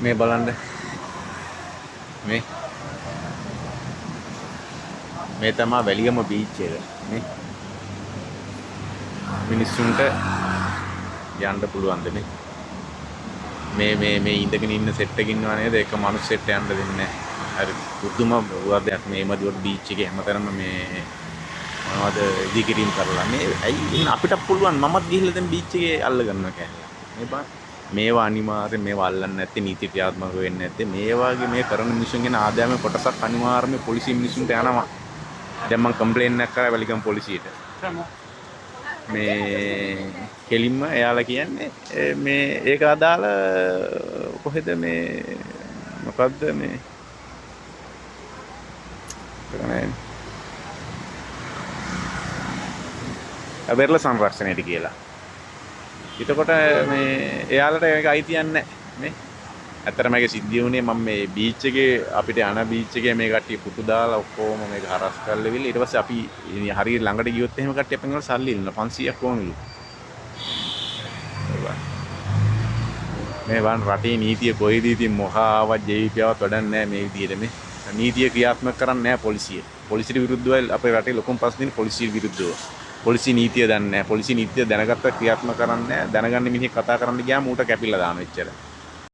මේ බලන්න මේ මේ තමයි වැලිගම බීච් එක නේ මිනිස්සුන්ට යන්න පුළුවන් දෙන්නේ මේ ඉඳගෙන ඉන්න සෙට් එකකින් ඉන්නව නේද ඒක මනුස්සෙට යන්න දෙන්නේ නැහැ හරි බුදුම වර්ධයක් මේ මදිවට බීච් එකේ හැමතැනම මේ මොනවද ඉදිකිරීම් කරලා මේ ඇයි අපිට පුළුවන් මමත් ගිහිල්ලා දැන් බීච් එකේ අල්ල ගන්නවා කෑල්ලා මේ බං මේවා අනිවාර්යෙන් මේවා අල්ලන්නේ නැත්තේ නීති ක්‍රියාත්මක වෙන්නේ නැත්තේ මේ වගේ මේ කරන මිනිස්සුන්ගේ ආදායම කොටසක් අනිවාර්යයෙන්ම පොලිසිය මිනිස්සුන්ට යනවා දැන් මම කම්ප්ලේන්ට් එකක් කරා වැලිගම පොලිසියට මේ කෙලින්ම එයාලා කියන්නේ මේ ඒක අදාළ කොහෙද මේ මොකද්ද මේ වෙරළ සංරක්ෂණයට කියලා. එතකොට මේ එයාලට ඒක අයිතියක් නැහැ නේ. ඇත්තටම මේක සිද්ධ වුණේ මම මේ බීච් එකේ අපිට යන බීච් එකේ මේ කට්ටිය පුටු දාලා ඔක්කොම මේක හරස් කරලා ඉවිල්ලා ඊට පස්සේ අපි හරියට ළඟට ගියොත් එහෙම කට්ටිය අපෙන් වල සල්ලි ඉල්ලන 500ක් ඕනලු. මේ වන් රටේ නීතිය කොයිද ඉතින් මොහාවත් ජීවිතයවත් වැඩක් නැහැ මේ විදිහට මේ නීතිය ක්‍රියාත්මක කරන්නේ නැහැ පොලිසිය. පොලිසියට විරුද්ධව අපේ රටේ ලොකුම ප්‍රශ්නේ පොලිසිය විරුද්ධව. පොලිසිය නීතිය දන්නේ නැහැ. පොලිසිය නීතිය දැනගත්ත ක්‍රියාත්මක කරන්නේ නැහැ. දැනගන්න මිනිහෙක් කතා කරන්න ගියාම ඌට කැපිලා දානවා එච්චර.